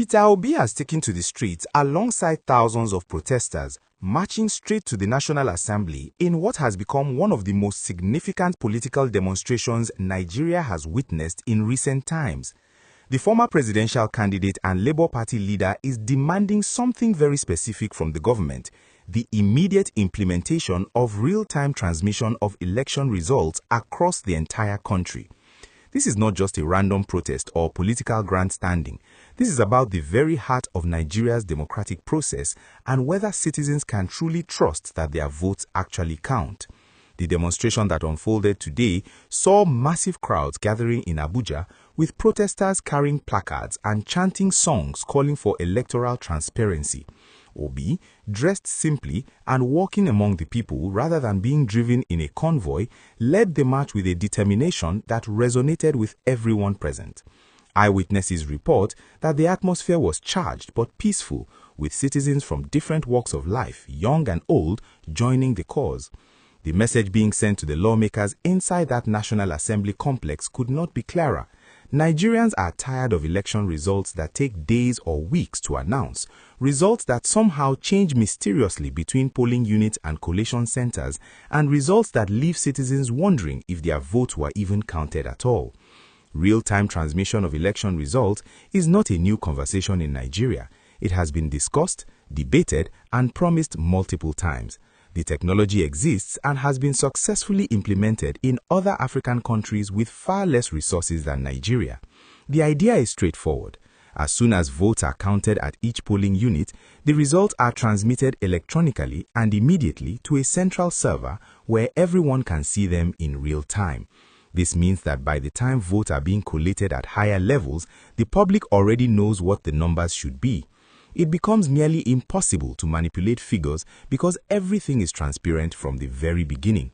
Peter Obi has taken to the streets alongside thousands of protesters, marching straight to the National Assembly in what has become one of the most significant political demonstrations Nigeria has witnessed in recent times. The former presidential candidate and Labour Party leader is demanding something very specific from the government: the immediate implementation of real-time transmission of election results across the entire country. This is not just a random protest or political grandstanding. This is about the very heart of Nigeria's democratic process and whether citizens can truly trust that their votes actually count. The demonstration that unfolded today saw massive crowds gathering in Abuja, with protesters carrying placards and chanting songs calling for electoral transparency. Obi, dressed simply and walking among the people rather than being driven in a convoy, led the march with a determination that resonated with everyone present. Eyewitnesses report that the atmosphere was charged but peaceful, with citizens from different walks of life, young and old, joining the cause. The message being sent to the lawmakers inside that National Assembly complex could not be clearer. Nigerians are tired of election results that take days or weeks to announce, results that somehow change mysteriously between polling units and collation centers, and results that leave citizens wondering if their votes were even counted at all. Real-time transmission of election results is not a new conversation in Nigeria. It has been discussed, debated, and promised multiple times. The technology exists and has been successfully implemented in other African countries with far less resources than Nigeria. The idea is straightforward. As soon as votes are counted at each polling unit, the results are transmitted electronically and immediately to a central server where everyone can see them in real time. This means that by the time votes are being collated at higher levels, the public already knows what the numbers should be. It becomes nearly impossible to manipulate figures because everything is transparent from the very beginning.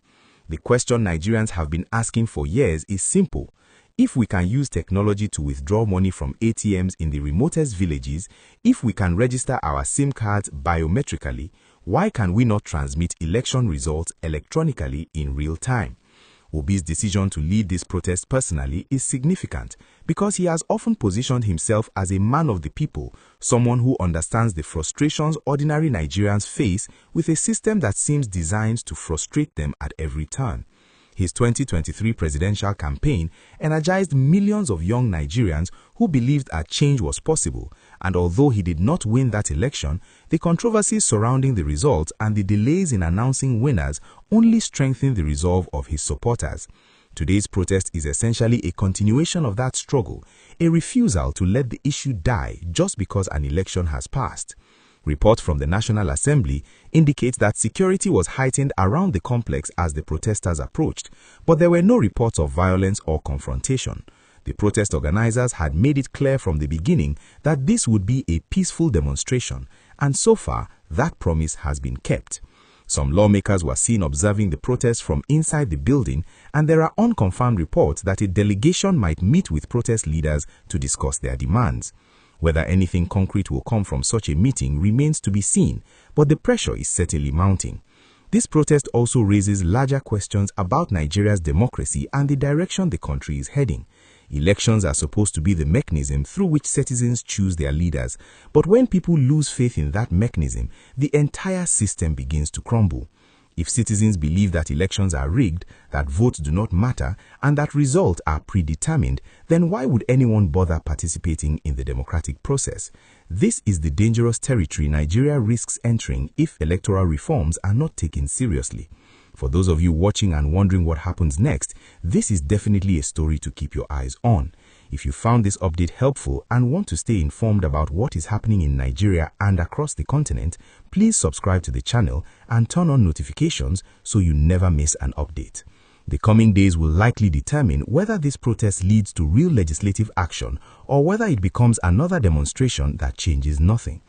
The question Nigerians have been asking for years is simple. If we can use technology to withdraw money from ATMs in the remotest villages, if we can register our SIM cards biometrically, why can we not transmit election results electronically in real time? Obi's decision to lead this protest personally is significant because he has often positioned himself as a man of the people, someone who understands the frustrations ordinary Nigerians face with a system that seems designed to frustrate them at every turn. His 2023 presidential campaign energized millions of young Nigerians who believed a change was possible, and although he did not win that election, the controversies surrounding the results and the delays in announcing winners only strengthened the resolve of his supporters. Today's protest is essentially a continuation of that struggle, a refusal to let the issue die just because an election has passed. Reports from the National Assembly indicate that security was heightened around the complex as the protesters approached, but there were no reports of violence or confrontation. The protest organizers had made it clear from the beginning that this would be a peaceful demonstration, and so far, that promise has been kept. Some lawmakers were seen observing the protest from inside the building, and there are unconfirmed reports that a delegation might meet with protest leaders to discuss their demands. Whether anything concrete will come from such a meeting remains to be seen, but the pressure is certainly mounting. This protest also raises larger questions about Nigeria's democracy and the direction the country is heading. Elections are supposed to be the mechanism through which citizens choose their leaders, but when people lose faith in that mechanism, the entire system begins to crumble. If citizens believe that elections are rigged, that votes do not matter, and that results are predetermined, then why would anyone bother participating in the democratic process? This is the dangerous territory Nigeria risks entering if electoral reforms are not taken seriously. For those of you watching and wondering what happens next, this is definitely a story to keep your eyes on. If you found this update helpful and want to stay informed about what is happening in Nigeria and across the continent, please subscribe to the channel and turn on notifications so you never miss an update. The coming days will likely determine whether this protest leads to real legislative action or whether it becomes another demonstration that changes nothing.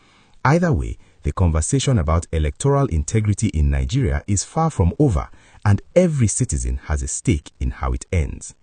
Either way, the conversation about electoral integrity in Nigeria is far from over, and every citizen has a stake in how it ends.